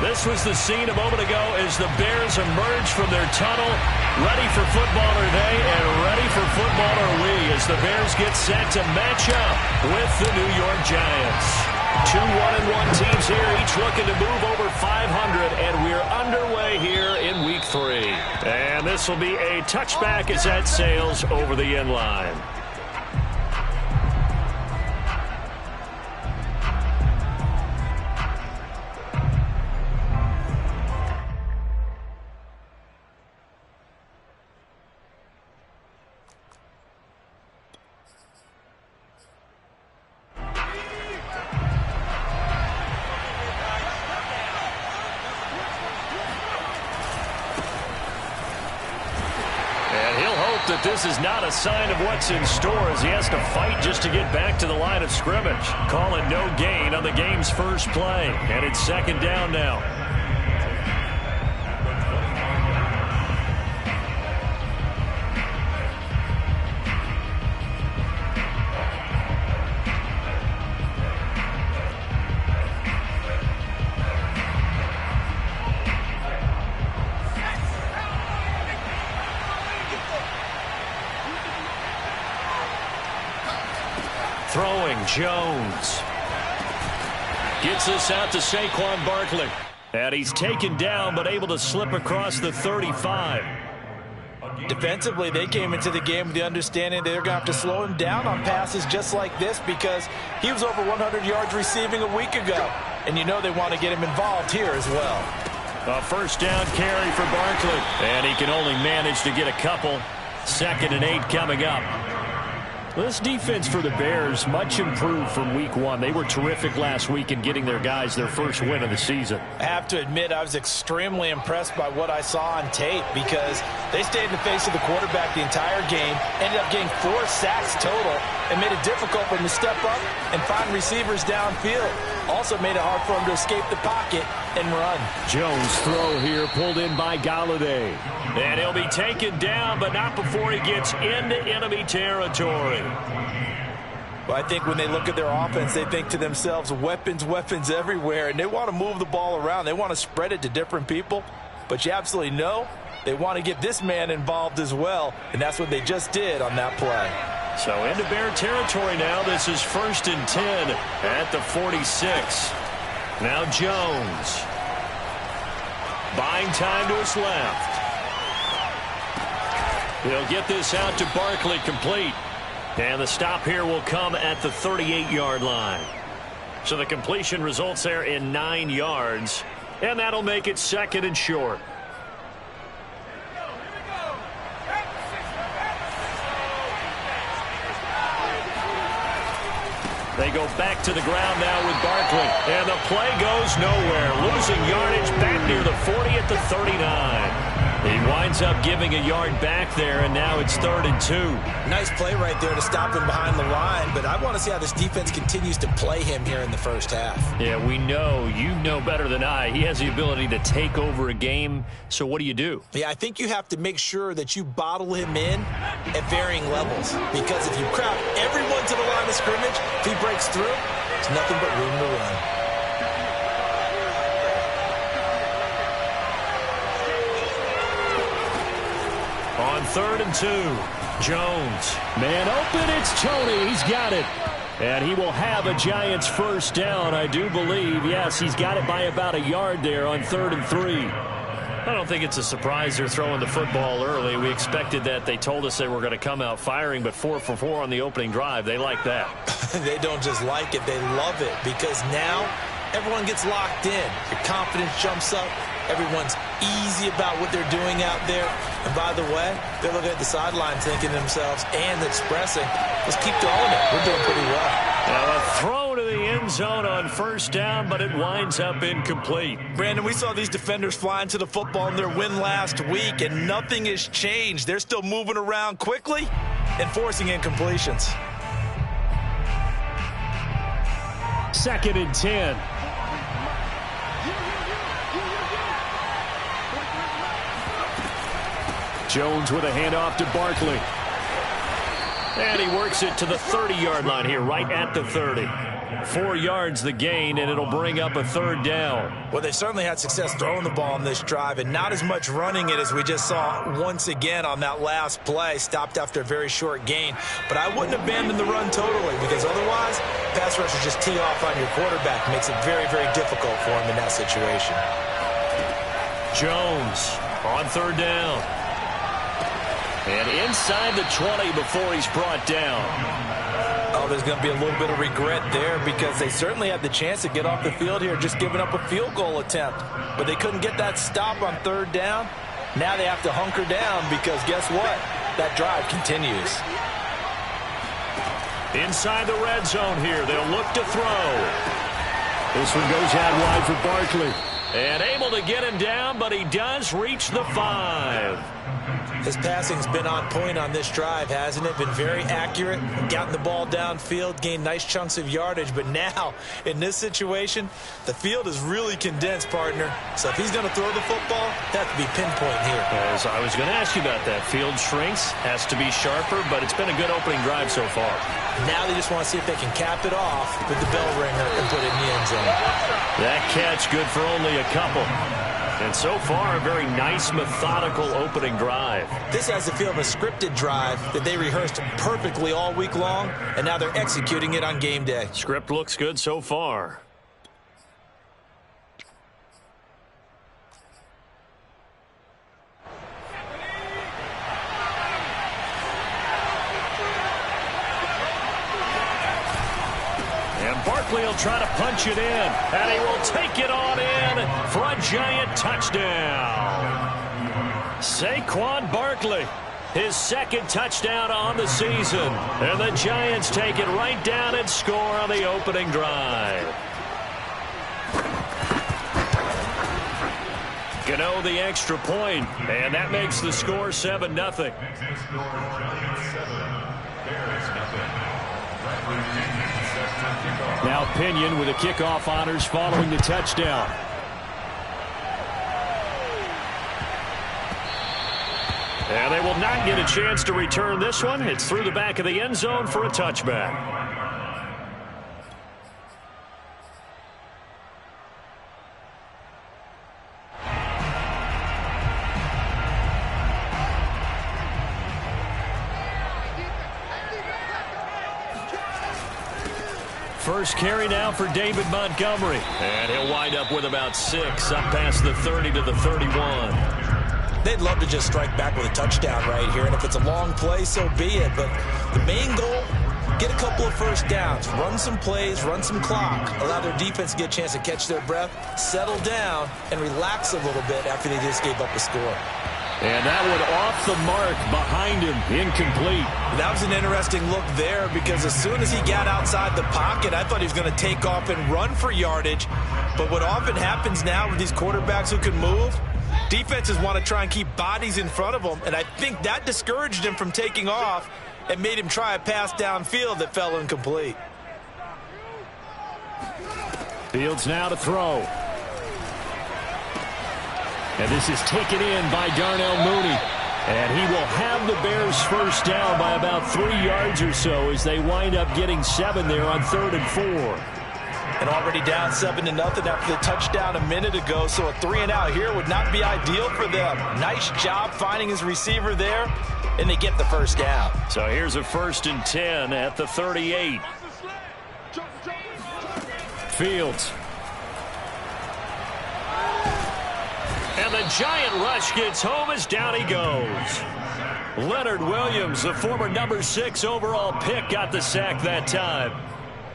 This was the scene a moment ago as the Bears emerged from their tunnel. Ready for football are they, and ready for football are we as the Bears get set to match up with the New York Giants. Two 1-1 teams here, each looking to move over 500, and we're underway here in Week 3. And this will be a touchback as that sails over the end line. That this is not a sign of what's in store as he has to fight just to get back to the line of scrimmage. Call it no gain on the game's first play, and it's second down now. Throwing, Jones. Gets this out to Saquon Barkley. And he's taken down, but able to slip across the 35. Defensively, they came into the game with the understanding they're going to have to slow him down on passes just like this because he was over 100 yards receiving a week ago. And you know they want to get him involved here as well. A first down carry for Barkley. And he can only manage to get a couple. 2nd and 8 coming up. This defense for the Bears, much improved from Week 1. They were terrific last week in getting their guys their first win of the season. I have to admit, I was extremely impressed by what I saw on tape because they stayed in the face of the quarterback the entire game, ended up getting 4 sacks total, and made it difficult for him to step up and find receivers downfield. Also made it hard for him to escape the pocket and run. Jones' throw here pulled in by Galladay. And he'll be taken down, but not before he gets into enemy territory. Well, I think when they look at their offense, they think to themselves, weapons, weapons everywhere, and they want to move the ball around. They want to spread it to different people, but you absolutely know they want to get this man involved as well, and that's what they just did on that play. So into Bear territory now. This is 1st and 10 at the 46. Now Jones. Buying time to his left. He'll get this out to Barkley, complete. And the stop here will come at the 38-yard line. So the completion results there in 9 yards. And that'll make it 2nd and short. They go back to the ground now with Barkley. And the play goes nowhere. Losing yardage back near the 40 at the 39. He winds up giving a yard back there, and now it's 3rd and 2. Nice play right there to stop him behind the line, but I want to see how this defense continues to play him here in the first half. Yeah, we know. You know better than I. He has the ability to take over a game, so what do? Yeah, I think you have to make sure that you bottle him in at varying levels, because if you crowd everyone to the line of scrimmage, if he breaks through, there's nothing but room to run. On 3rd and 2, Jones. Man open, it's Tony. He's got it. And he will have a Giants first down, I do believe. Yes, he's got it by about a yard there on 3rd and 3. I don't think it's a surprise they're throwing the football early. We expected that. They told us they were going to come out firing, but 4 for 4 on the opening drive. They like that. They don't just like it, they love it, because now everyone gets locked in. Your confidence jumps up. Everyone's easy about what they're doing out there. And by the way, they're looking at the sideline thinking to themselves and expressing, let's keep throwing it. We're doing pretty well. Now a throw to the end zone on first down, but it winds up incomplete. Brandon, we saw these defenders flying to the football in their win last week, and nothing has changed. They're still moving around quickly and forcing incompletions. 2nd and 10. Jones with a handoff to Barkley. And he works it to the 30-yard line here, right at the 30. 4 yards the gain, and it'll bring up a 3rd down. Well, they've certainly had success throwing the ball on this drive, and not as much running it as we just saw once again on that last play, stopped after a very short gain. But I wouldn't abandon the run totally, because otherwise, pass rushers just tee off on your quarterback. Makes it very, very difficult for him in that situation. Jones on 3rd down. And inside the 20 before he's brought down. Oh, there's going to be a little bit of regret there because they certainly had the chance to get off the field here, just giving up a field goal attempt. But they couldn't get that stop on 3rd down. Now they have to hunker down because guess what? That drive continues. Inside the red zone here. They'll look to throw. This one goes out wide for Barkley. And able to get him down, but he does reach the 5. His passing's been on point on this drive, hasn't it? Been very accurate, gotten the ball downfield, gained nice chunks of yardage. But now, in this situation, the field is really condensed, partner. So if he's going to throw the football, that could be pinpoint here. As I was going to ask you about that. Field shrinks, has to be sharper, but it's been a good opening drive so far. Now they just want to see if they can cap it off with the bell ringer and put it in the end zone. That catch good for only a couple. And so far, a very nice, methodical opening drive. This has the feel of a scripted drive that they rehearsed perfectly all week long, and now they're executing it on game day. Script looks good so far. Barkley will try to punch it in, and he will take it on in for a giant touchdown. Saquon Barkley, his 2nd touchdown on the season, and the Giants take it right down and score on the opening drive. Gano the extra point, and that makes the score 7-0. Now Pinion with the kickoff honors following the touchdown. And they will not get a chance to return this one. It's through the back of the end zone for a touchback. First carry now for David Montgomery. And he'll wind up with about 6 up past the 30 to the 31. They'd love to just strike back with a touchdown right here. And if it's a long play, so be it. But the main goal, get a couple of first downs. Run some plays, run some clock. Allow their defense to get a chance to catch their breath, settle down, and relax a little bit after they just gave up a score. And that one off the mark behind him, incomplete. That was an interesting look there because as soon as he got outside the pocket, I thought he was going to take off and run for yardage. But what often happens now with these quarterbacks who can move, defenses want to try and keep bodies in front of them, and I think that discouraged him from taking off and made him try a pass downfield that fell incomplete. Fields now to throw. And this is taken in by Darnell Mooney. And he will have the Bears first down by about 3 yards or so as they wind up getting 7 there on 3rd and 4. And already down 7-0 after the touchdown a minute ago. So a 3-and-out here would not be ideal for them. Nice job finding his receiver there. And they get the first down. So here's a 1st and 10 at the 38. Fields. And the giant rush gets home as down he goes. Leonard Williams, the former number 6 overall pick, got the sack that time.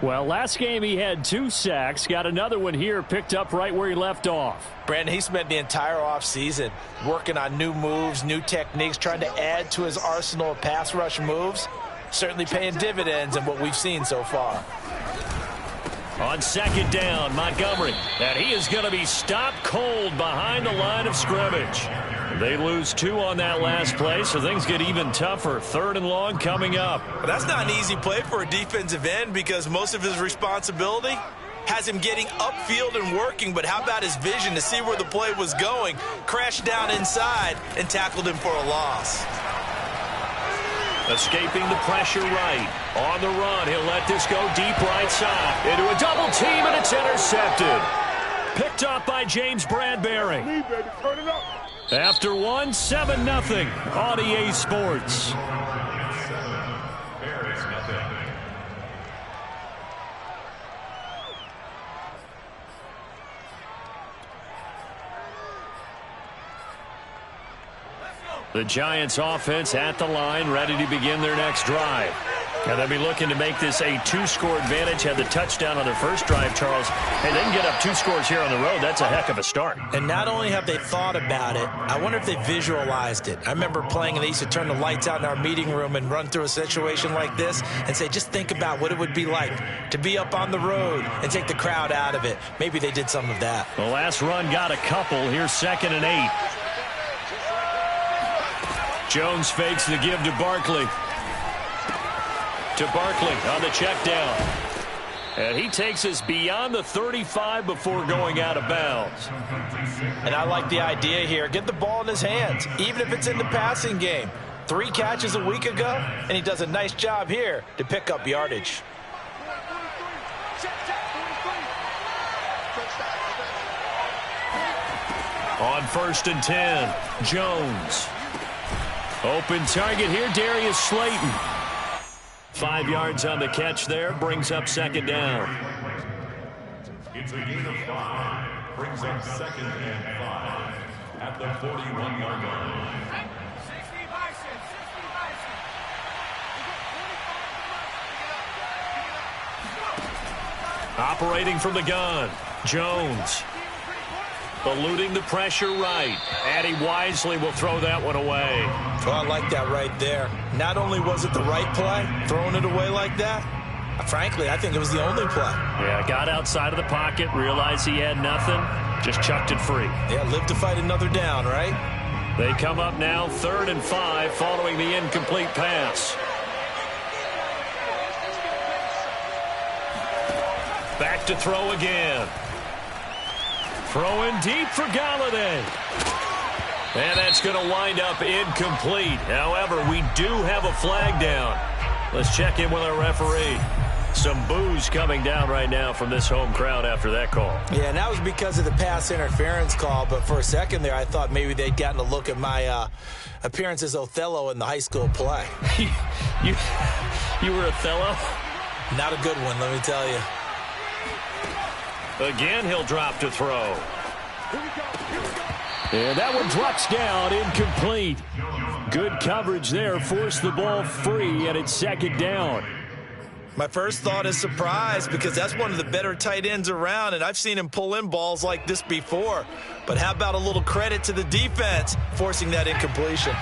Well, last game he had 2 sacks. Got another one here, picked up right where he left off. Brandon, he spent the entire offseason working on new moves, new techniques, trying to add to his arsenal of pass rush moves. Certainly paying dividends in what we've seen so far. On 2nd down, Montgomery. And he is going to be stopped cold behind the line of scrimmage. They lose 2 on that last play, so things get even tougher. 3rd and long coming up. Well, that's not an easy play for a defensive end because most of his responsibility has him getting upfield and working, but how about his vision to see where the play was going? Crashed down inside and tackled him for a loss. Escaping the pressure right. On the run, he'll let this go deep right side. Into a double team, and it's intercepted. Picked up by James Bradbury. After one, 7-0 on EA Sports. The Giants offense at the line, ready to begin their next drive. And they'll be looking to make this a 2-score advantage. Had the touchdown on their first drive, Charles. And they can get up 2 scores here on the road. That's a heck of a start. And not only have they thought about it, I wonder if they visualized it. I remember playing, and they used to turn the lights out in our meeting room and run through a situation like this and say, just think about what it would be like to be up on the road and take the crowd out of it. Maybe they did some of that. The last run got a couple. Here's 2nd and 8. Jones fakes the give to Barkley. To Barkley on the check down. And he takes us beyond the 35 before going out of bounds. And I like the idea here. Get the ball in his hands, even if it's in the passing game. 3 catches a week ago, and he does a nice job here to pick up yardage. On 1st and 10, Jones. Open target here, Darius Slayton. 5 yards on the catch there, brings up 2nd down. It's a gain of 5, brings up 2nd and 5 at the 41-yard line. Operating from the gun, Jones. Eluding the pressure right. And he wisely will throw that one away. Well, I like that right there. Not only was it the right play, throwing it away like that, frankly, I think it was the only play. Yeah, got outside of the pocket, realized he had nothing, just chucked it free. Yeah, live to fight another down, right? They come up now 3rd and 5 following the incomplete pass. Back to throw again. Throwing deep for Galladay. And that's going to wind up incomplete. However, we do have a flag down. Let's check in with our referee. Some boos coming down right now from this home crowd after that call. Yeah, and that was because of the pass interference call. But for a second there, I thought maybe they'd gotten a look at my appearance as Othello in the high school play. You were Othello? Not a good one, let me tell you. Again, he'll drop to throw. And that one drops down, incomplete. Good coverage there, forced the ball free, and it's 2nd down. My first thought is surprise, because that's one of the better tight ends around, and I've seen him pull in balls like this before. But how about a little credit to the defense forcing that incompletion?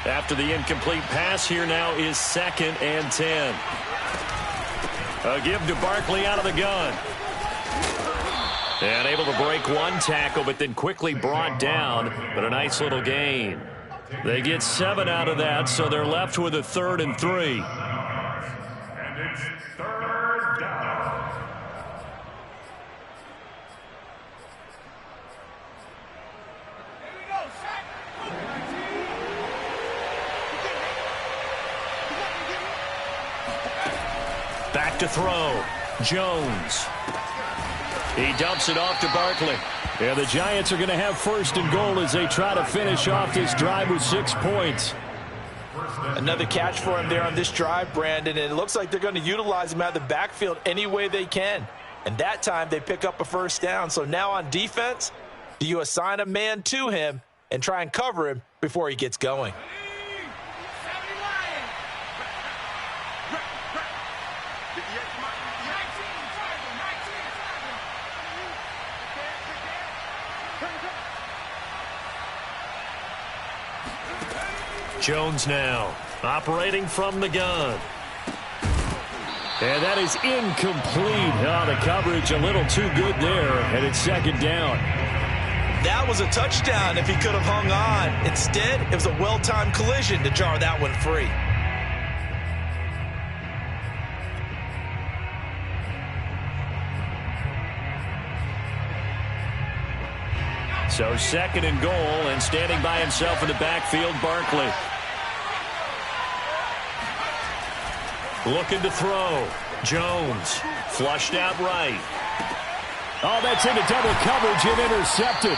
After the incomplete pass, here now is 2nd and 10. A give to Barkley out of the gun. And able to break one tackle, but then quickly brought down. But a nice little gain. They get 7 out of that, so they're left with a 3rd and 3. And it's 3rd down. Back to throw. Jones. He dumps it off to Barkley. Yeah, the Giants are going to have 1st and goal as they try to finish off this drive with 6 points. Another catch for him there on this drive, Brandon, and it looks like they're going to utilize him out of the backfield any way they can. And that time they pick up a 1st down. So now on defense, do you assign a man to him and try and cover him before he gets going? Jones now operating from the gun. And that is incomplete. Oh, the coverage a little too good there, and it's 2nd down. That was a touchdown if he could have hung on. Instead, it was a well-timed collision to jar that one free. So 2nd and goal, and standing by himself in the backfield, Barkley. Looking to throw. Jones flushed out right. Oh, that's into double coverage and intercepted.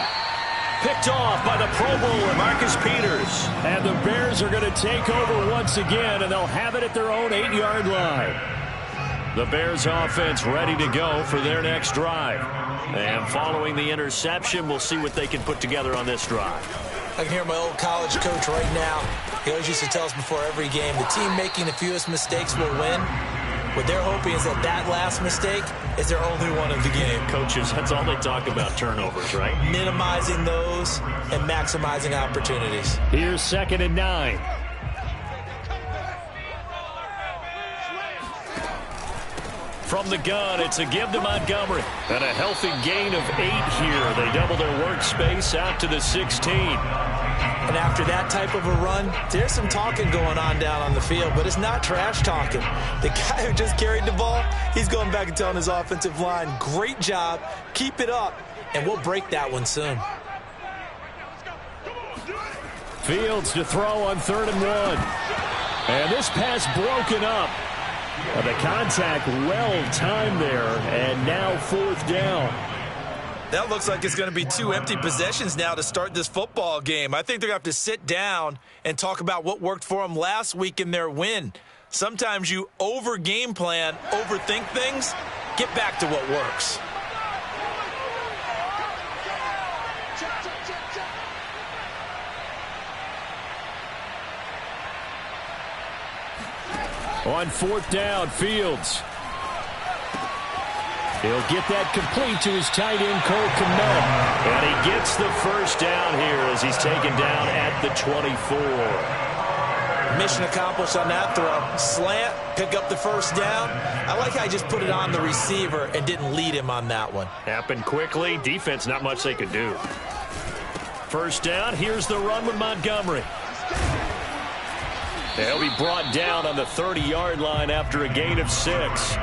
Picked off by the Pro Bowler, Marcus Peters. And the Bears are going to take over once again, and they'll have it at their own 8-yard line. The Bears offense ready to go for their next drive. And following the interception, we'll see what they can put together on this drive. I can hear my old college coach right now. He always used to tell us before every game, the team making the fewest mistakes will win. What they're hoping is that that last mistake is their only one of the game. Coaches, that's all they talk about, turnovers, right? Minimizing those and maximizing opportunities. Here's 2nd and 9. From the gun, it's a give to Montgomery. And a healthy gain of 8 here. They double their workspace out to the 16. And after that type of a run, there's some talking going on down on the field, but it's not trash talking. The guy who just carried the ball, he's going back and telling his offensive line, great job, keep it up, and we'll break that one soon. Fields to throw on 3rd and 1. And this pass broken up. The contact well timed there, and now 4th down. That looks like it's going to be 2 empty possessions now to start this football game. I think they're going to have to sit down and talk about what worked for them last week in their win. Sometimes you over-game plan, overthink things, get back to what works. On 4th down, Fields. He'll get that complete to his tight end, Cole Kmet. And he gets the first down here as he's taken down at the 24. Mission accomplished on that throw. Slant, pick up the first down. I like how he just put it on the receiver and didn't lead him on that one. Happened quickly. Defense, not much they could do. First down, here's the run with Montgomery. He'll be brought down on the 30-yard line after a gain of 6.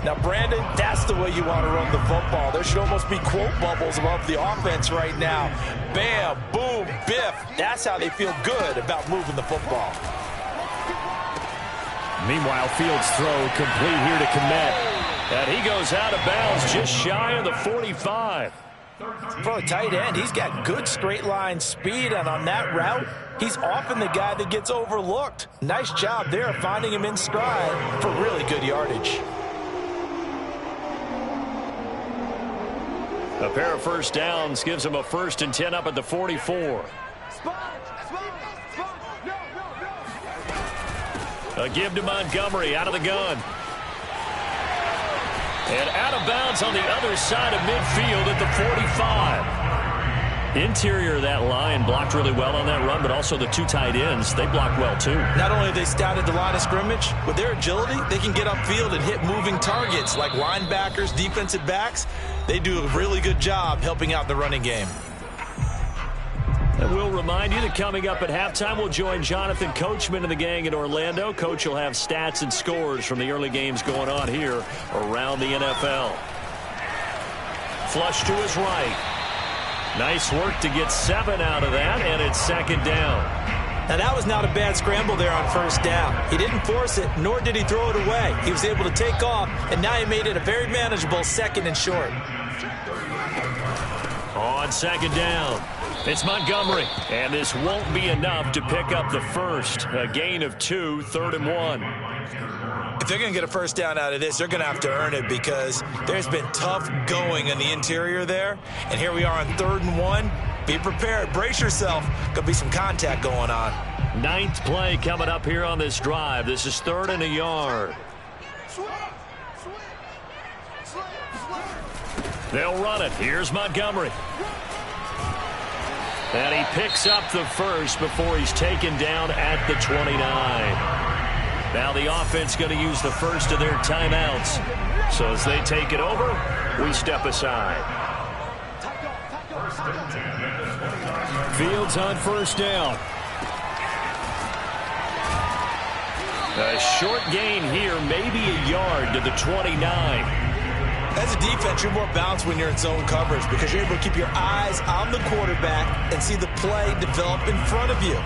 Now, Brandon, that's the way you want to run the football. There should almost be quote bubbles above the offense right now. Bam, boom, biff. That's how they feel good about moving the football. Meanwhile, Fields' throw complete here to Kmet. And he goes out of bounds just shy of the 45. For a tight end, he's got good straight line speed, and on that route, he's often the guy that gets overlooked. Nice job there finding him in stride for really good yardage. A pair of first downs gives him a 1st and 10 up at the 44. A give to Montgomery out of the gun. And out of bounds on the other side of midfield at the 45. Interior of that line blocked really well on that run, but also the 2 tight ends, they blocked well too. Not only have they scouted the line of scrimmage, with their agility, they can get upfield and hit moving targets like linebackers, defensive backs. They do a really good job helping out the running game. And we'll remind you that coming up at halftime, we'll join Jonathan Coachman and the gang in Orlando. Coach will have stats and scores from the early games going on here around the NFL. Flush to his right. Nice work to get 7 out of that, and it's 2nd down. Now, that was not a bad scramble there on first down. He didn't force it, nor did he throw it away. He was able to take off, and now he made it a very manageable 2nd and short. On 2nd down, it's Montgomery, and this won't be enough to pick up the first. A gain of 2, 3rd and 1. If they're going to get a first down out of this, they're going to have to earn it because there's been tough going in the interior there. And here we are on 3rd and 1. Be prepared. Brace yourself. Going to be some contact going on. 9th play coming up here on this drive. This is 3rd and a yard. They'll run it. Here's Montgomery. And he picks up the first before he's taken down at the 29. Now the offense going to use the first of their timeouts. So as they take it over, we step aside. Fields on first down. A short gain here, maybe a yard to the 29. As a defense, you're more balanced when you're in zone coverage because you're able to keep your eyes on the quarterback and see the play develop in front of you.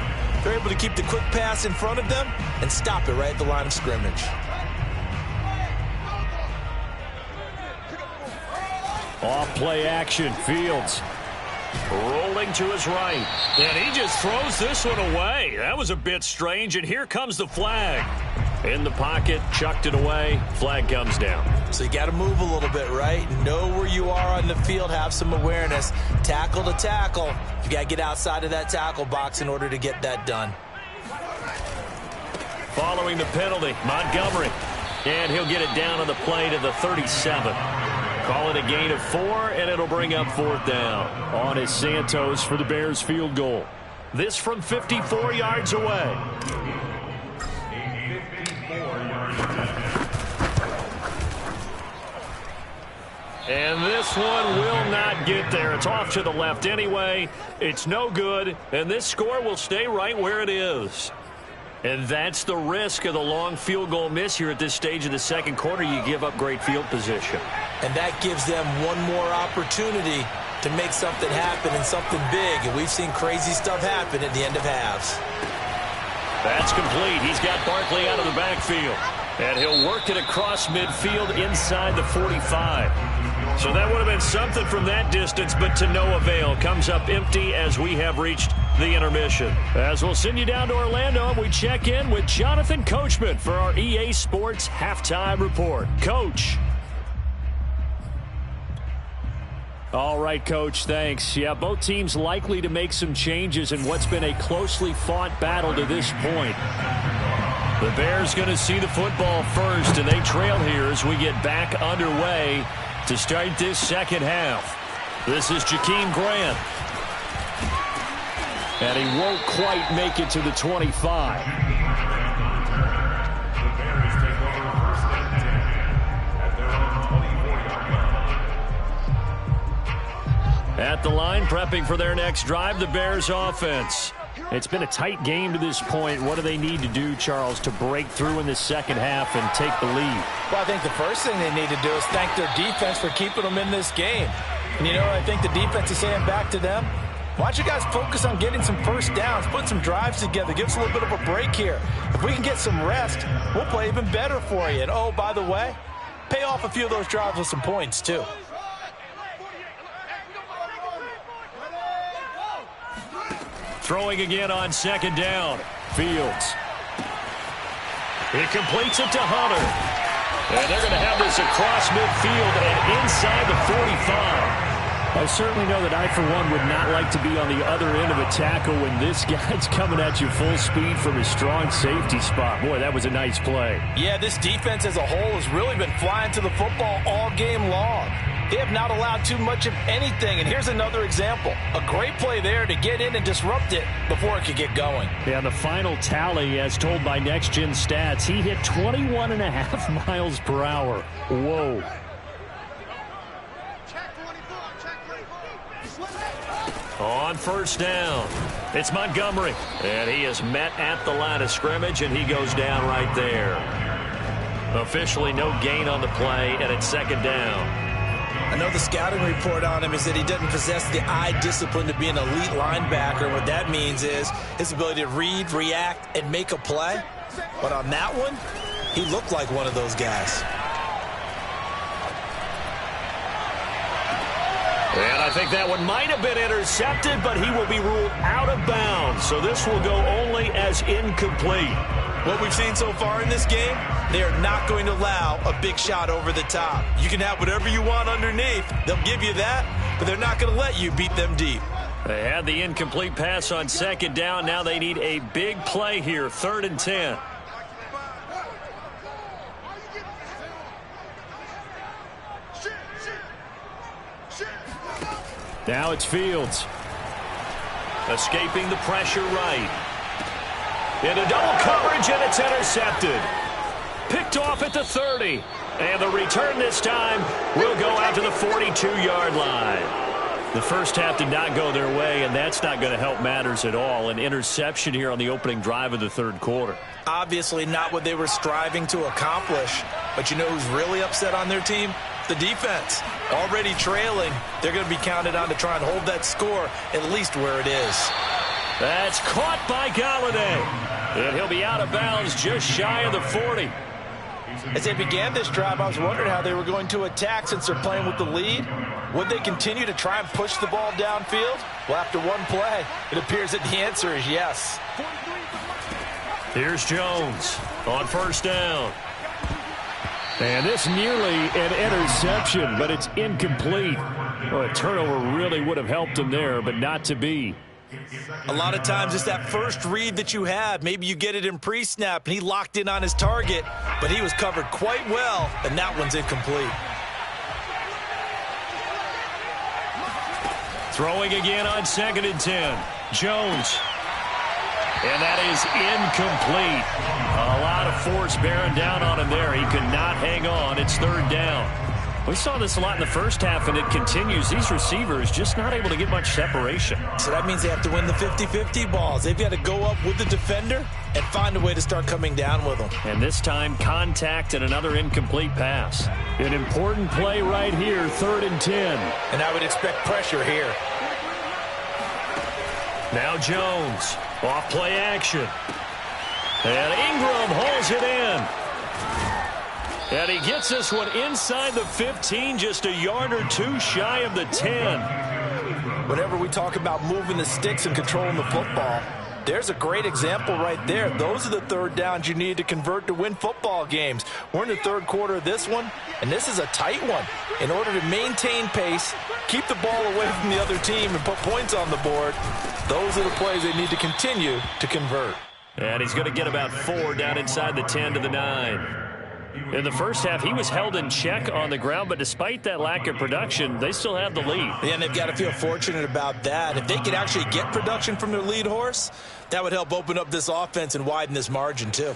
they're able to keep the quick pass in front of them and stop it right at the line of scrimmage. Off play action, Fields rolling to his right, and he just throws this one away. That was a bit strange, and here comes the flag. In the pocket, chucked it away, flag comes down. So you got to move a little bit, right? Know where you are on the field, have some awareness. Tackle to tackle. You got to get outside of that tackle box in order to get that done. Following the penalty, Montgomery. And he'll get it down on the play to the 37. Call it a gain of 4, and it'll bring up 4th down. On is Santos for the Bears field goal. This from 54 yards away. And this one will not get there. It's off to the left anyway. It's no good, and this score will stay right where it is. And that's the risk of the long field goal miss here at this stage of the second quarter. You give up great field position. And that gives them one more opportunity to make something happen and something big. And we've seen crazy stuff happen at the end of halves. That's complete. He's got Barkley out of the backfield. And he'll work it across midfield inside the 45. So that would have been something from that distance, but to no avail. Comes up empty as we have reached the intermission. As we'll send you down to Orlando, we check in with Jonathan Coachman for our EA Sports Halftime Report. Coach. All right, Coach, thanks. Yeah, both teams likely to make some changes in what's been a closely fought battle to this point. The Bears going to see the football first, and they trail here as we get back underway to start this second half. This is Jakeem Grant. And he won't quite make it to the 25. The Bears take over 1st and 10 at their own 24-yard line. At the line, prepping for their next drive, the Bears offense. It's been a tight game to this point. What do they need to do, Charles, to break through in the second half and take the lead? Well, I think the first thing they need to do is thank their defense for keeping them in this game. And, you know, I think the defense is saying back to them, why don't you guys focus on getting some first downs, put some drives together, give us a little bit of a break here. If we can get some rest, we'll play even better for you. And, oh, by the way, pay off a few of those drives with some points, too. Throwing again on second down. Fields. He completes it to Hunter. And they're going to have this across midfield and inside the 45. I certainly know that I, for one, would not like to be on the other end of a tackle when this guy's coming at you full speed from his strong safety spot. Boy, that was a nice play. Yeah, this defense as a whole has really been flying to the football all game long. They have not allowed too much of anything, and here's another example. A great play there to get in and disrupt it before it could get going. Yeah, the final tally, as told by Next Gen Stats, he hit 21.5 miles per hour. Whoa. On first down, it's Montgomery. And he is met at the line of scrimmage, and he goes down right there. Officially no gain on the play, and it's second down. I know the scouting report on him is that he doesn't possess the eye discipline to be an elite linebacker. What that means is his ability to read, react, and make a play. But on that one, he looked like one of those guys. And I think that one might have been intercepted, but he will be ruled out of bounds. So this will go only as incomplete. What we've seen so far in this game, they are not going to allow a big shot over the top. You can have whatever you want underneath. They'll give you that, but they're not going to let you beat them deep. They had the incomplete pass on second down. Now they need a big play here, 3rd and 10. Now it's Fields. Escaping the pressure right. Into double coverage, and it's intercepted. Picked off at the 30. And the return this time will go out to the 42-yard line. The first half did not go their way, and that's not going to help matters at all. An interception here on the opening drive of the third quarter. Obviously not what they were striving to accomplish. But you know who's really upset on their team? The defense. Already trailing, they're going to be counted on to try and hold that score at least where it is. That's caught by Golladay. And he'll be out of bounds just shy of the 40. As they began this drive, I was wondering how they were going to attack since they're playing with the lead. Would they continue to try and push the ball downfield? Well, after one play, it appears that the answer is yes. Here's Jones on first down. And this nearly an interception, but it's incomplete. Well, a turnover really would have helped him there, but not to be. A lot of times it's that first read that you have. Maybe you get it in pre-snap, and he locked in on his target, but he was covered quite well, and that one's incomplete. Throwing again on 2nd and 10. Jones. And that is incomplete. A lot of force bearing down on him there. He could not hang on. It's 3rd down. We saw this a lot in the first half, and it continues. These receivers just not able to get much separation. So that means they have to win the 50-50 balls. They've got to go up with the defender and find a way to start coming down with them. And this time, contact and another incomplete pass. An important play right here, 3rd and 10. And I would expect pressure here. Now Jones. Off play action. And Ingram holds it in. And he gets this one inside the 15, just a yard or two shy of the 10. Whenever we talk about moving the sticks and controlling the football, there's a great example right there. Those are the 3rd downs you need to convert to win football games. We're in the 3rd quarter of this one, and this is a tight one. In order to maintain pace, keep the ball away from the other team, and put points on the board, those are the plays they need to continue to convert. And he's going to get about 4 down inside the 10 to the 9. In the first half, he was held in check on the ground, but despite that lack of production, they still have the lead. Yeah, and they've got to feel fortunate about that. If they could actually get production from their lead horse, that would help open up this offense and widen this margin too.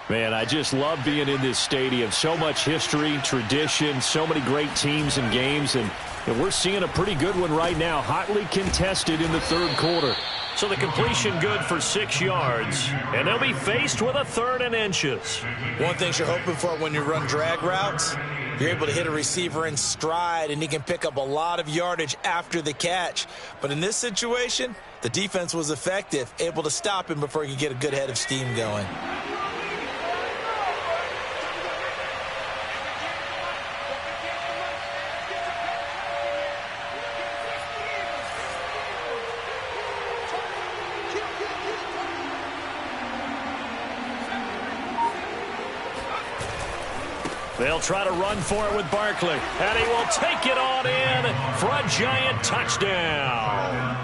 Man, I just love being in this stadium. So much history, tradition, so many great teams and games, and we're seeing a pretty good one right now, hotly contested in the 3rd quarter. So the completion good for 6 yards, and they'll be faced with a 3rd and inches. One thing you're hoping for when you run drag routes, you're able to hit a receiver in stride, and he can pick up a lot of yardage after the catch. But in this situation, the defense was effective, able to stop him before he could get a good head of steam going. They'll try to run for it with Barkley, and he will take it on in for a Giant touchdown.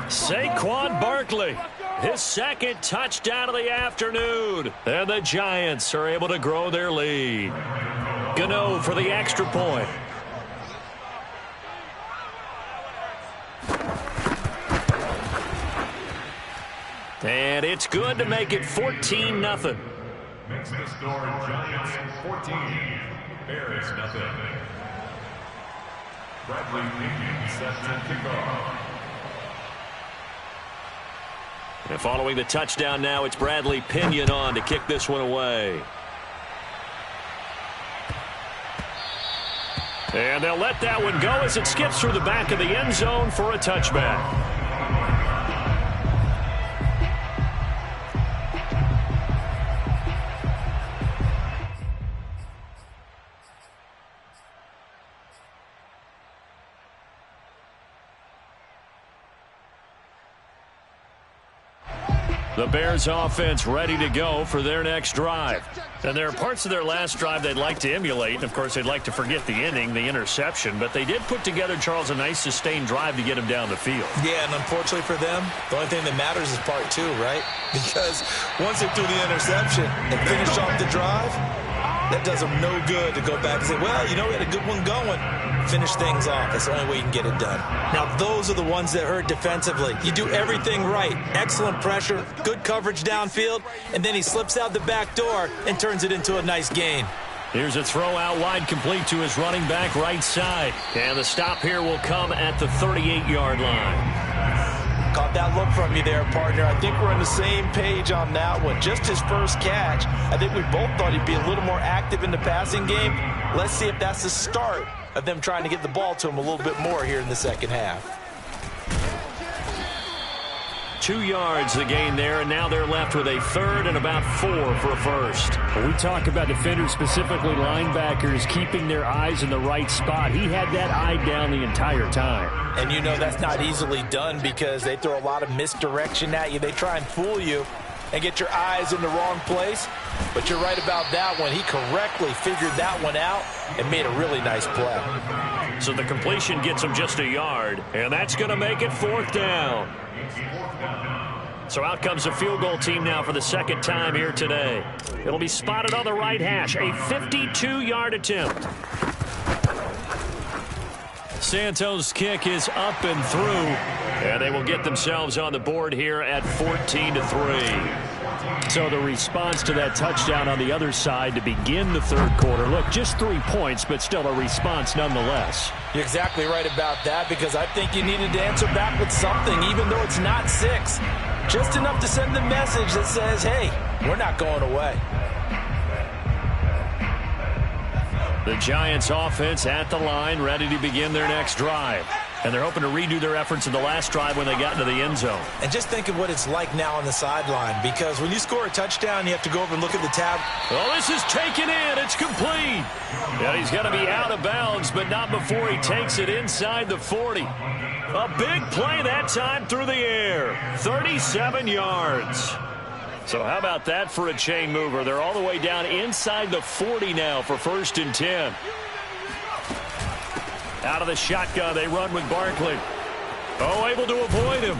Saquon Barkley, his 2nd touchdown of the afternoon, and the Giants are able to grow their lead. Gano for the extra point. And it's good to make it 14-0. Makes the score Giants 14, Bears nothing. Bradley Pinion set to kick off. And following the touchdown now, it's Bradley Pinion on to kick this one away. And they'll let that one go as it skips through the back of the end zone for a touchback. The Bears offense ready to go for their next drive. And there are parts of their last drive they'd like to emulate. And, of course, they'd like to forget the inning, the interception. But they did put together, Charles, a nice sustained drive to get him down the field. Yeah, and unfortunately for them, the only thing that matters is part 2, right? Because once they threw the interception and finished off the drive, that does them no good to go back and say, well, you know, we had a good one going. Finish things off. That's the only way you can get it done. Now, those are the ones that hurt defensively. You do everything right. Excellent pressure, good coverage downfield, and then he slips out the back door and turns it into a nice gain. Here's a throw out wide, complete to his running back right side. And the stop here will come at the 38-yard line. Caught that look from you there, partner. I think we're on the same page on that one. Just his first catch. I think we both thought he'd be a little more active in the passing game. Let's see if that's the start of them trying to get the ball to him a little bit more here in the second half. 2 yards the gain there, and now they're left with a third and about 4 for a first. When we talk about defenders, specifically linebackers, keeping their eyes in the right spot. He had that eye down the entire time. And you know that's not easily done because they throw a lot of misdirection at you. They try and fool you and get your eyes in the wrong place. But you're right about that one. He correctly figured that one out and made a really nice play. So the completion gets him just a yard, and that's going to make it 4th down. So out comes the field goal team now for the second time here today. It'll be spotted on the right hash, a 52-yard attempt. Santos' kick is up and through, and they will get themselves on the board here at 14-3. So the response to that touchdown on the other side to begin the third quarter. Look, just 3 points, but still a response nonetheless. You're exactly right about that because I think you needed to answer back with something, even though it's not 6. Just enough to send the message that says, hey, we're not going away. The Giants offense at the line, ready to begin their next drive. And they're hoping to redo their efforts in the last drive when they got into the end zone. And just think of what it's like now on the sideline, because when you score a touchdown, you have to go over and look at the tab. Oh, this is taken in. It's complete. Yeah, he's going to be out of bounds, but not before he takes it inside the 40. A big play that time through the air. 37 yards. So how about that for a chain mover? They're all the way down inside the 40 now for 1st and 10. Out of the shotgun, they run with Barkley. Oh, able to avoid him.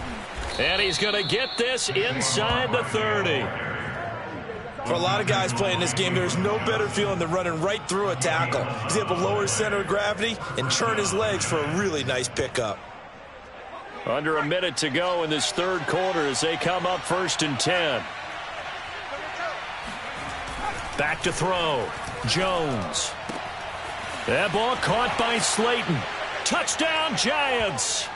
And he's going to get this inside the 30. For a lot of guys playing this game, there's no better feeling than running right through a tackle. He's able to lower his center of gravity and turn his legs for a really nice pickup. Under a minute to go in this third quarter as they come up 1st and 10. Back to throw. Jones. That ball caught by Slayton. Touchdown, Giants.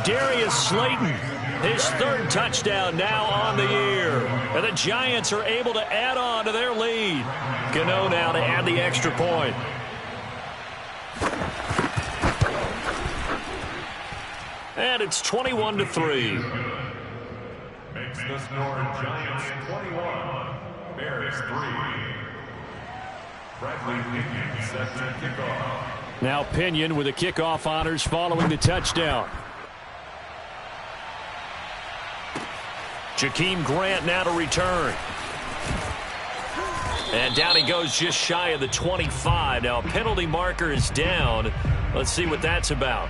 Darius Slayton, his 3rd touchdown now on the year. And the Giants are able to add on to their lead. Gano now to add the extra point. And it's 21-3. Makes the score Giants 21, Bears 3. Bradley Pinion set to kick off. Now Pinion with the kickoff honors following the touchdown. Jakeem Grant now to return. And down he goes just shy of the 25. Now a penalty marker is down. Let's see what that's about.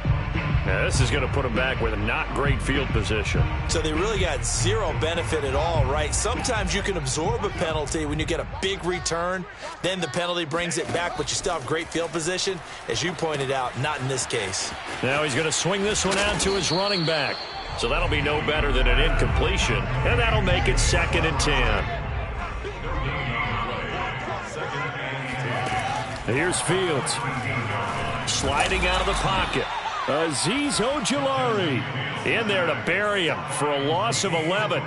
Now this is going to put him back with a not great field position. So they really got zero benefit at all, right? Sometimes you can absorb a penalty when you get a big return. Then the penalty brings it back, but you still have great field position. As you pointed out, not in this case. Now he's going to swing this one out to his running back. So that'll be no better than an incompletion. And that'll make it 2nd and 10. Here's Fields. Sliding out of the pocket. Azeez Ojulari in there to bury him for a loss of 11.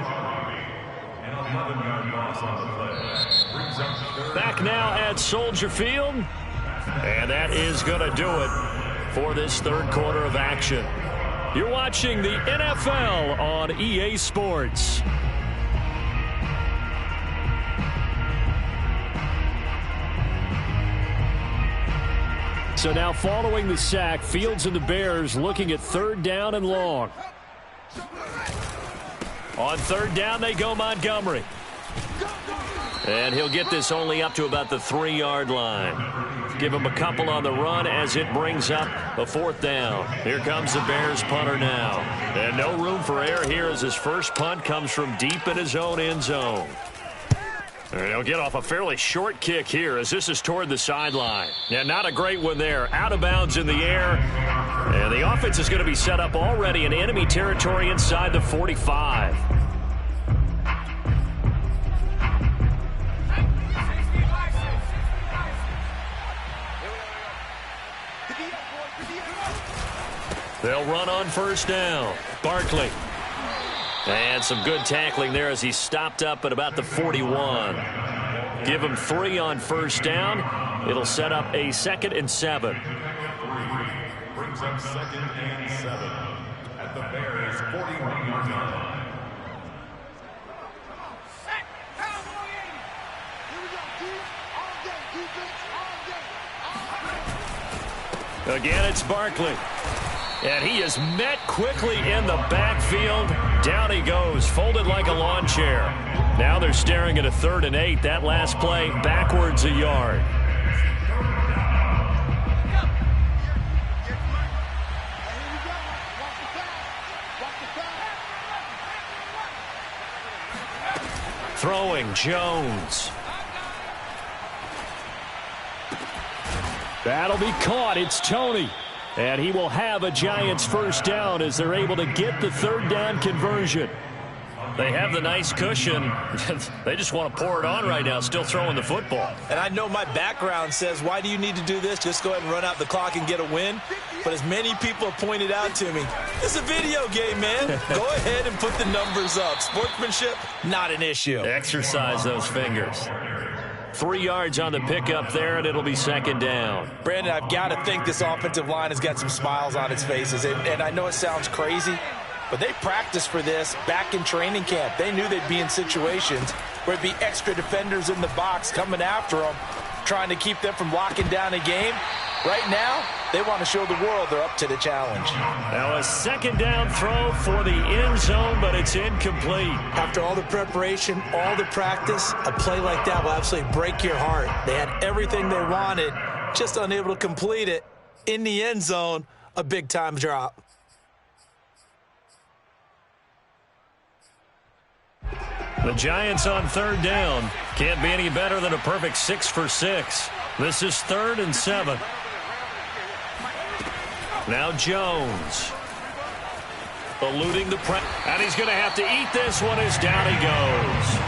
Back now at Soldier Field. And that is going to do it for this third quarter of action. You're watching the NFL on EA Sports. So now following the sack, Fields and the Bears looking at 3rd down and long. On 3rd down, they go Montgomery. And he'll get this only up to about the 3-yard line. Give him a couple on the run as it brings up a 4th down. Here comes the Bears punter now. And no room for error here as his first punt comes from deep in his own end zone. And he'll get off a fairly short kick here as this is toward the sideline. Yeah, not a great one there. Out of bounds in the air. And the offense is going to be set up already in enemy territory inside the 45. They'll run on 1st down. Barkley. And some good tackling there as he stopped up at about the 41. Give him 3 on 1st down. It'll set up a 2nd and 7. Brings up 2nd and 7 at the Bears' 41-yard line. Again, it's Barkley. And he is met quickly in the backfield. Down he goes, folded like a lawn chair. Now they're staring at a 3rd and 8. That last play, backwards a yard. Throwing, Jones. That'll be caught. It's Toney. And he will have a Giants first down as they're able to get the 3rd down conversion. They have the nice cushion. They just want to pour it on right now, still throwing the football. And I know my background says, why do you need to do this? Just go ahead and run out the clock and get a win. But as many people have pointed out to me, it's a video game, man. Go ahead and put the numbers up. Sportsmanship, not an issue. Exercise those fingers. 3 yards on the pickup there, and it'll be 2nd down. Brandon, I've got to think this offensive line has got some smiles on its faces. And I know it sounds crazy, but they practiced for this back in training camp. They knew they'd be in situations where it'd be extra defenders in the box coming after them, trying to keep them from locking down a game. Right now, they want to show the world they're up to the challenge. Now a 2nd down throw for the end zone, but it's incomplete. After all the preparation, all the practice, a play like that will absolutely break your heart. They had everything they wanted, just unable to complete it. In the end zone, a big-time drop. The Giants on 3rd down. Can't be any better than a perfect 6 for 6. This is 3rd and 7. Now Jones. Eluding the press. And he's going to have to eat this one as down he goes.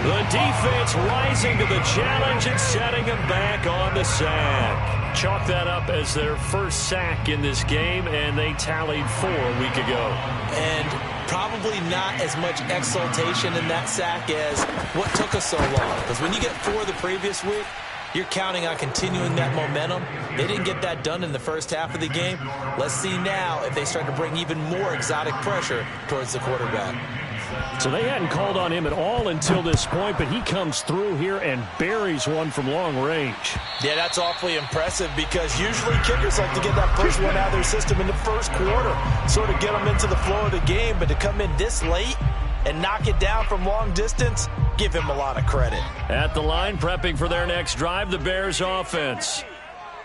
The defense rising to the challenge and setting him back on the sack. Chalk that up as their first sack in this game, and they tallied 4 a week ago. And probably not as much exultation in that sack as what took us so long. Because when you get 4 the previous week, you're counting on continuing that momentum. They didn't get that done in the first half of the game. Let's see now if they start to bring even more exotic pressure towards the quarterback. So they hadn't called on him at all until this point, but he comes through here and buries one from long range. Yeah, that's awfully impressive because usually kickers like to get that first one out of their system in the first quarter, sort of get them into the flow of the game, but to come in this late and knock it down from long distance, give him a lot of credit. At the line, prepping for their next drive, the Bears offense.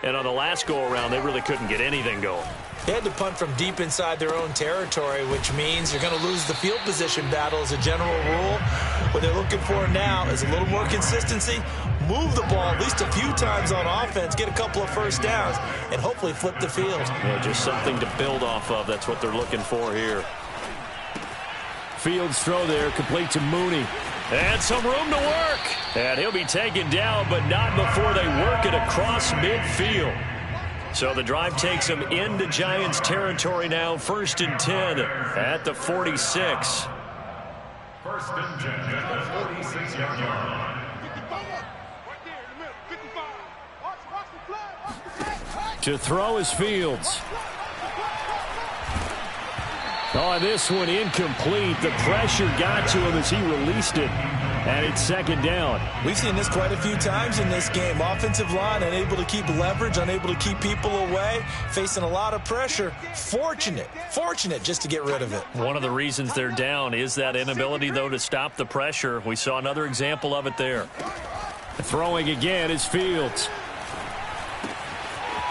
And on the last go-around, they really couldn't get anything going. They had to punt from deep inside their own territory, which means you're going to lose the field position battle as a general rule. What they're looking for now is a little more consistency, move the ball at least a few times on offense, get a couple of first downs, and hopefully flip the field. Yeah, just something to build off of. That's what they're looking for here. Fields throw there, complete to Mooney. And some room to work. And he'll be taken down, but not before they work it across midfield. So the drive takes them into Giants territory now. 1st and 10 at the 46. 1st and 10 at the 46-yard line. To throw is Fields. Oh, this one incomplete. The pressure got to him as he released it. And it's 2nd down. We've seen this quite a few times in this game. Offensive line unable to keep leverage, unable to keep people away, facing a lot of pressure. Fortunate just to get rid of it. One of the reasons they're down is that inability, though, to stop the pressure. We saw another example of it there. Throwing again is Fields.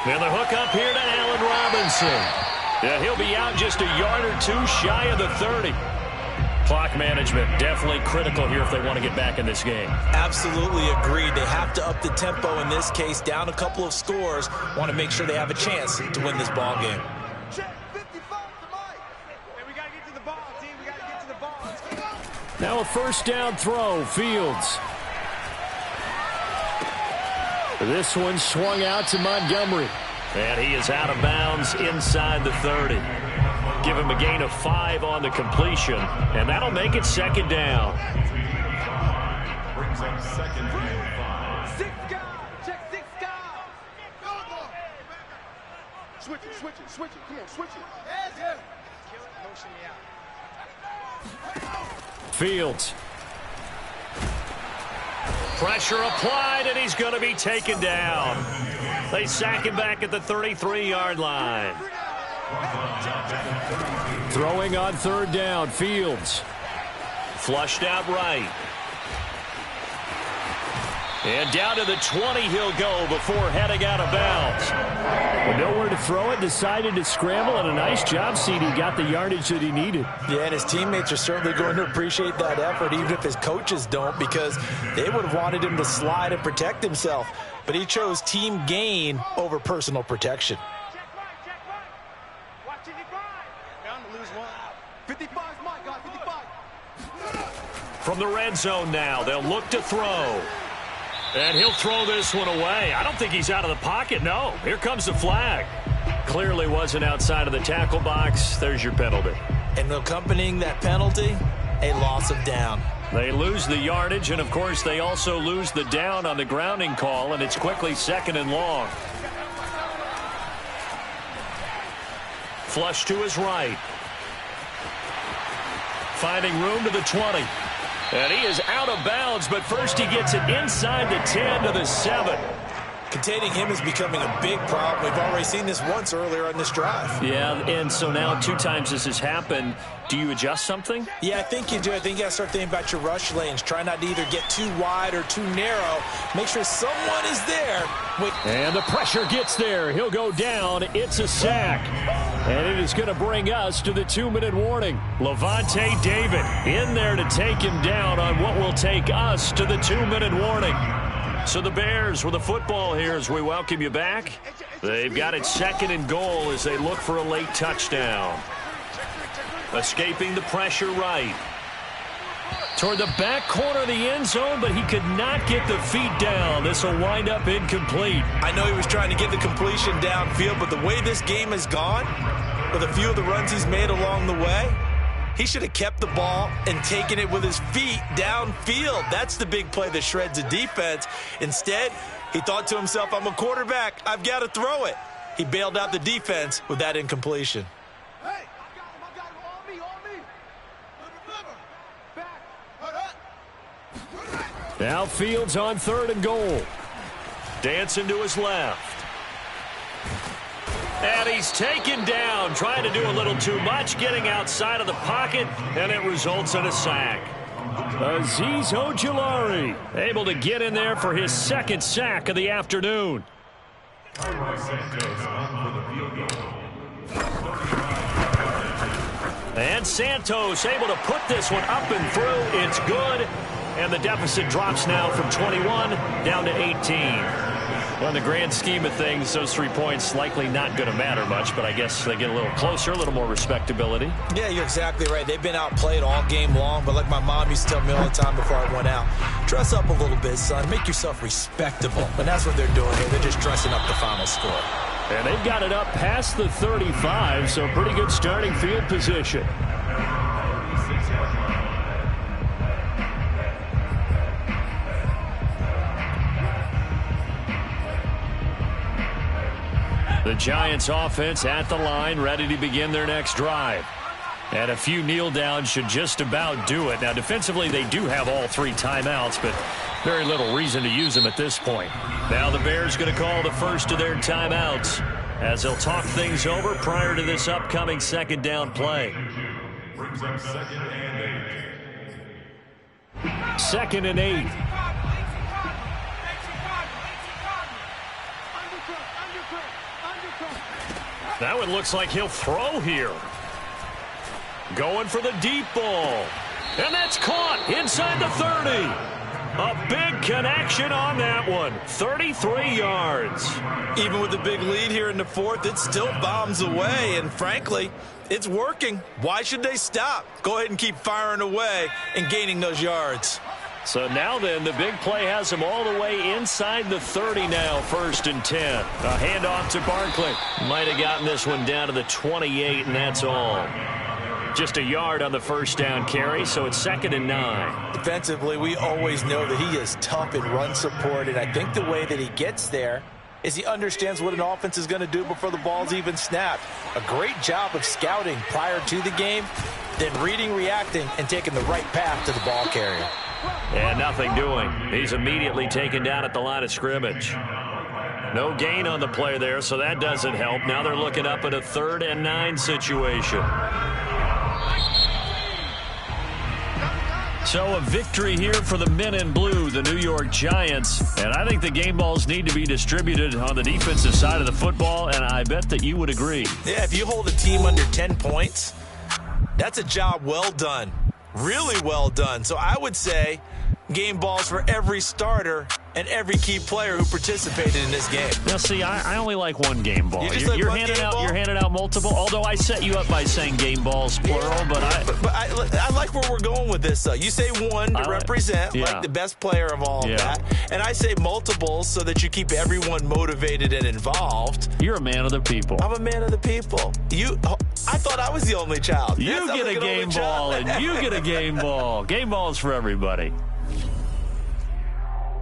And the hook up here to Allen Robinson. Yeah, he'll be out just a yard or 2 shy of the 30. Clock management definitely critical here if they want to get back in this game. Absolutely agreed. They have to up the tempo in this case, down a couple of scores. Want to make sure they have a chance to win this ball game. Now a 1st down throw, Fields. This one swung out to Montgomery. And he is out of bounds inside the 30. Give him a gain of 5 on the completion, and that'll make it 2nd down. Brings up 2nd and 5. 6 guys. Check 6 guys. Switch it. Come on, switch it. Fields. Pressure applied, and he's going to be taken down. They sack him back at the 33-yard line. Throwing on third down, Fields. Flushed out right. And down to the 20 he'll go before heading out of bounds. Well, nowhere to throw it, decided to scramble, and a nice job, CD. Got the yardage that he needed. Yeah, and his teammates are certainly going to appreciate that effort, even if his coaches don't, because they would have wanted him to slide and protect himself. But he chose team gain over personal protection. From the red zone now, they'll look to throw. And he'll throw this one away. I don't think he's out of the pocket. No, here comes the flag. Clearly wasn't outside of the tackle box. There's your penalty. And accompanying that penalty, a loss of down. They lose the yardage, and, of course, they also lose the down on the grounding call, and it's quickly 2nd and long. Flush to his right. Finding room to the 20. And he is out of bounds, but first he gets it inside the 10 to the 7. Containing him is becoming a big problem. We've already seen this once earlier on this drive. Yeah, and so now 2 times this has happened. Do you adjust something? Yeah, I think you do. I think you got to start thinking about your rush lanes. Try not to either get too wide or too narrow. Make sure someone is there. And the pressure gets there. He'll go down. It's a sack. And it is going to bring us to the 2-minute warning. Lavonte David in there to take him down on what will take us to the 2-minute warning. So the Bears with the football here as we welcome you back. They've got it 2nd and goal as they look for a late touchdown. Escaping the pressure right. Toward the back corner of the end zone, but he could not get the feet down. This will wind up incomplete. I know he was trying to get the completion downfield, but the way this game has gone, with a few of the runs he's made along the way, he should have kept the ball and taken it with his feet downfield. That's the big play that shreds a defense. Instead, he thought to himself, I'm a quarterback. I've got to throw it. He bailed out the defense with that incompletion. Now Fields on 3rd and goal. Dancing to his left. And he's taken down, trying to do a little too much, getting outside of the pocket, and it results in a sack. Azeez Ojulari able to get in there for his 2nd sack of the afternoon. And Santos able to put this one up and through. It's good. And the deficit drops now from 21 down to 18. Well, in the grand scheme of things, those 3 points likely not going to matter much, but I guess they get a little closer, a little more respectability. Yeah, you're exactly right. They've been outplayed all game long, but like my mom used to tell me all the time before I went out, dress up a little bit, son. Make yourself respectable. And that's what they're doing here. They're just dressing up the final score. And they've got it up past the 35, so pretty good starting field position. The Giants offense at the line, ready to begin their next drive. And a few kneel downs should just about do it. Now, defensively, they do have all 3 timeouts, but very little reason to use them at this point. Now the Bears going to call the first of their timeouts as they'll talk things over prior to this upcoming 2nd down play. Brings up 2nd and 8. 2nd and 8. That one looks like he'll throw here. Going for the deep ball. And that's caught inside the 30. A big connection on that one. 33 yards. Even with the big lead here in the 4th, it still bombs away. And frankly, it's working. Why should they stop? Go ahead and keep firing away and gaining those yards. So now then, the big play has him all the way inside the 30 now, 1st and 10. A handoff to Barkley. Might have gotten this one down to the 28, and that's all. Just a yard on the 1st down carry, so it's 2nd and 9. Defensively, we always know that he is tough in run support, and I think the way that he gets there is he understands what an offense is going to do before the ball's even snapped. A great job of scouting prior to the game, then reading, reacting, and taking the right path to the ball carrier. And nothing doing. He's immediately taken down at the line of scrimmage. No gain on the play there, so that doesn't help. Now they're looking up at a 3rd and 9 situation. So a victory here for the men in blue, the New York Giants. And I think the game balls need to be distributed on the defensive side of the football, and I bet that you would agree. Yeah, if you hold a team under 10 points, that's a job well done. Really well done. So I would say game balls for every starter and every key player who participated in this game. Now, see, I only like one game ball. You're handing out multiple. Although I set you up by saying game balls plural, yeah, but I like where we're going with this. Though you say one to represent, like the best player of all of that, and I say multiples so that you keep everyone motivated and involved. You're a man of the people. I'm a man of the people. I thought I was the only child. You get a game ball, and you get a game ball. Game balls for everybody.